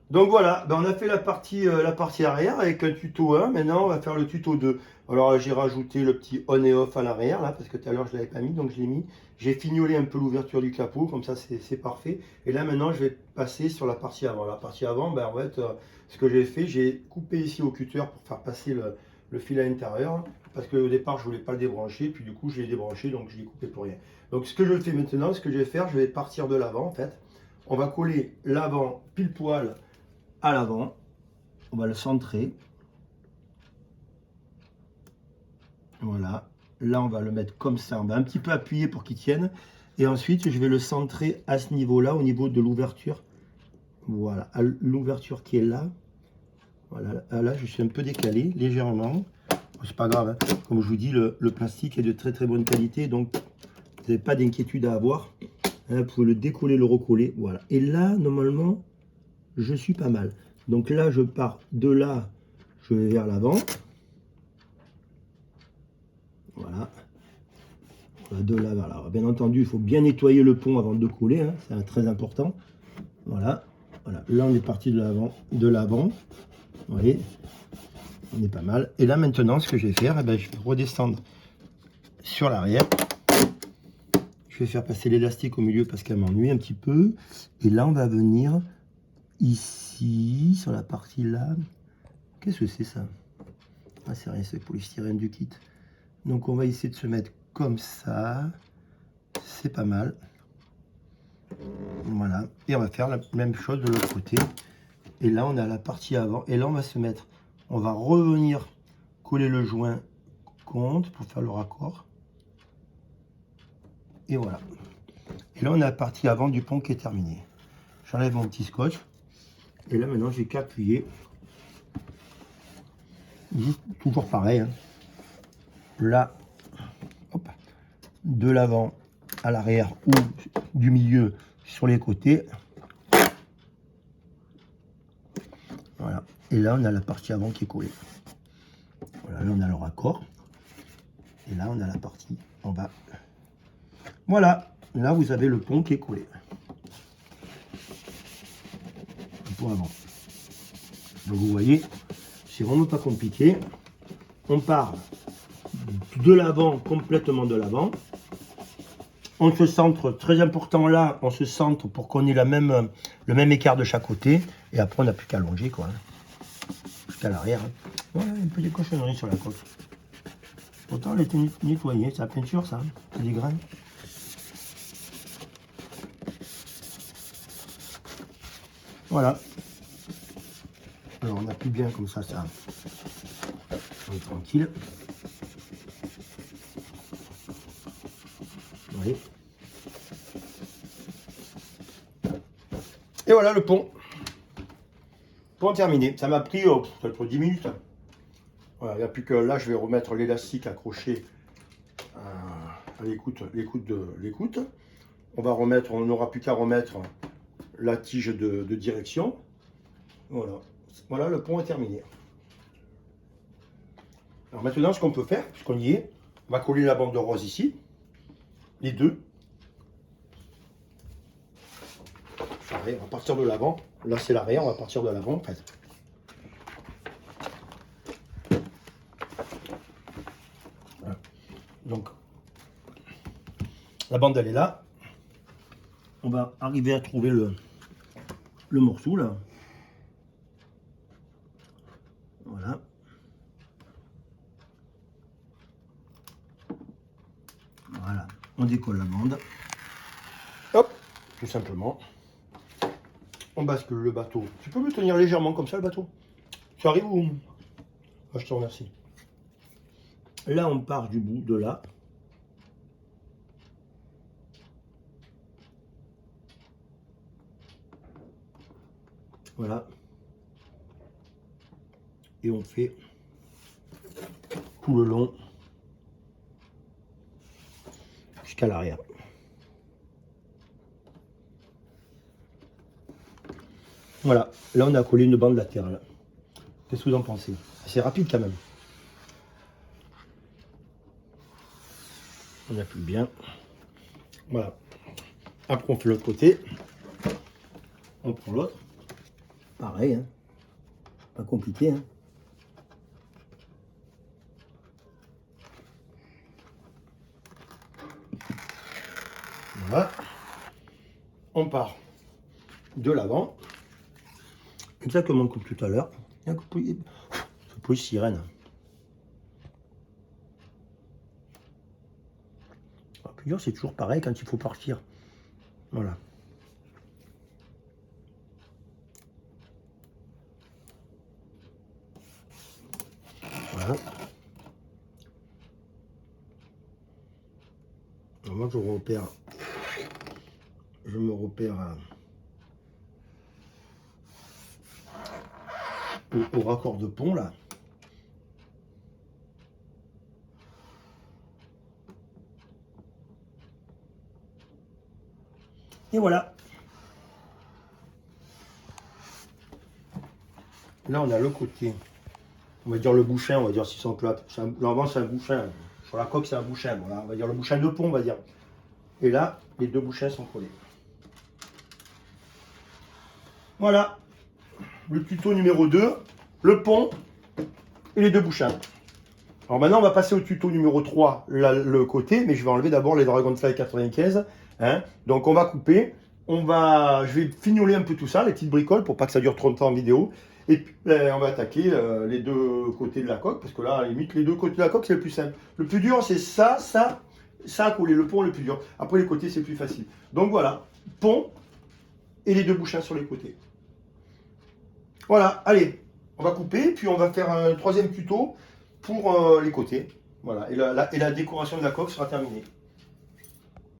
Donc voilà, ben on a fait la partie arrière avec un tuto 1. Maintenant, on va faire le tuto 2. Alors j'ai rajouté le petit on et off à l'arrière, là, parce que tout à l'heure je ne l'avais pas mis, donc je l'ai mis. J'ai fignolé un peu l'ouverture du capot, comme ça c'est parfait. Et là maintenant, je vais passer sur la partie avant. La partie avant, ben, en fait, ce que j'ai fait, j'ai coupé ici au cutter pour faire passer le fil à l'intérieur, parce qu'au départ, je ne voulais pas le débrancher, puis du coup, je l'ai débranché, donc je l'ai coupé pour rien. Donc ce que je fais maintenant, ce que je vais faire, je vais partir de l'avant, en fait. On va coller l'avant pile poil à l'avant, on va le centrer, voilà, là on va le mettre comme ça, on va un petit peu appuyer pour qu'il tienne, et ensuite je vais le centrer à ce niveau là, au niveau de l'ouverture, voilà, à l'ouverture qui est là, voilà, là je suis un peu décalé, légèrement, c'est pas grave, hein. Comme je vous dis, le plastique est de très très bonne qualité, donc vous n'avez pas d'inquiétude à avoir, hein, vous pouvez le décoller, le recoller, voilà, et là normalement je suis pas mal, donc là je pars de là, je vais vers l'avant, voilà. De là vers là. Bien entendu, il faut bien nettoyer le pont avant de coller, hein, c'est très important. Voilà. Voilà. Là, on est parti de l'avant. Vous voyez, on est pas mal. Et là, maintenant, ce que je vais faire, eh ben, je vais redescendre sur l'arrière. Je vais faire passer l'élastique au milieu parce qu'elle m'ennuie un petit peu. Et là, on va venir ici, sur la partie là. Qu'est-ce que c'est ça? Ah, c'est rien, c'est le polystyrène du kit. Donc, on va essayer de se mettre comme ça. C'est pas mal. Voilà, et on va faire la même chose de l'autre côté. Et là, on a la partie avant. Et là, on va se mettre, on va revenir coller le joint contre pour faire le raccord. Et voilà. Et là, on a la partie avant du pont qui est terminée. J'enlève mon petit scotch. Et là, maintenant, j'ai qu'à appuyer. Toujours pareil, hein. Là, hop, de l'avant à l'arrière ou du milieu sur les côtés. Voilà. Et là, on a la partie avant qui est collée. Voilà, là, on a le raccord. Et là, on a la partie en bas. Voilà, là, vous avez le pont qui est collé. Le pont avant. Donc, vous voyez, c'est vraiment pas compliqué. On part de l'avant, complètement de l'avant. On se centre, très important là, on se centre pour qu'on ait le même écart de chaque côté. Et après, on n'a plus qu'à allonger, quoi. Jusqu'à l'arrière. Hein. Voilà, un peu des cochonneries sur la côte. Pourtant, elle était nettoyée. C'est la peinture, ça. C'est des grains. Voilà. Alors, on appuie bien comme ça. On est tranquille. Vous voyez. Et voilà le pont. Pont terminé. Ça m'a pris peut-être 10 minutes. Voilà, il n'y a plus que là, je vais remettre l'élastique accroché à l'écoute. On va remettre, on n'aura plus qu'à remettre la tige de direction. Voilà. Voilà, le pont est terminé. Alors maintenant, ce qu'on peut faire, puisqu'on y est, on va coller la bande de rose ici. Les deux. Pareil, on va partir de l'avant. Là, c'est l'arrière, on va partir de l'avant en fait. Voilà. Donc, la bande, elle est là. On va arriver à trouver le morceau là. Voilà. Voilà. On décolle la bande. Hop, tout simplement. On bascule le bateau. Tu peux me tenir légèrement comme ça le bateau? Tu arrives ou... Ah, je te remercie. Là, on part du bout de là. Voilà. Et on fait tout le long jusqu'à l'arrière. Voilà. Là, on a collé une bande latérale. Qu'est-ce que vous en pensez? C'est rapide quand même. On appuie bien. Voilà. Après, on fait l'autre côté. On prend l'autre. Pareil, hein. Pas compliqué. Hein. Voilà. On part de l'avant. Exactement comme tout à l'heure. Ce pouille sirène. Puis c'est toujours pareil quand il faut partir. Voilà. Voilà. Alors moi je me repère au raccord de pont là. Et voilà. Là on a le côté, on va dire le bouchin, on va dire si c'est en plat. L'avant c'est un bouchin. Sur la coque c'est un bouchin. Voilà, on va dire le bouchin de pont, on va dire. Et là, les deux bouchins sont collés. Voilà. Le tuto numéro 2, le pont et les deux bouchins. Alors maintenant, on va passer au tuto numéro 3, le côté, mais je vais enlever d'abord les Dragonfly 95. Hein. Donc on va couper. Je vais fignoler un peu tout ça, les petites bricoles, pour pas que ça dure trop longtemps en vidéo. Et puis, on va attaquer les deux côtés de la coque, parce que là, à la limite, les deux côtés de la coque, c'est le plus simple. Le plus dur, c'est ça à coller. Le pont est le plus dur. Après, les côtés, c'est plus facile. Donc voilà, pont et les deux bouchins sur les côtés. Voilà, allez, on va couper, puis on va faire un troisième tuto pour les côtés. Voilà, et la décoration de la coque sera terminée.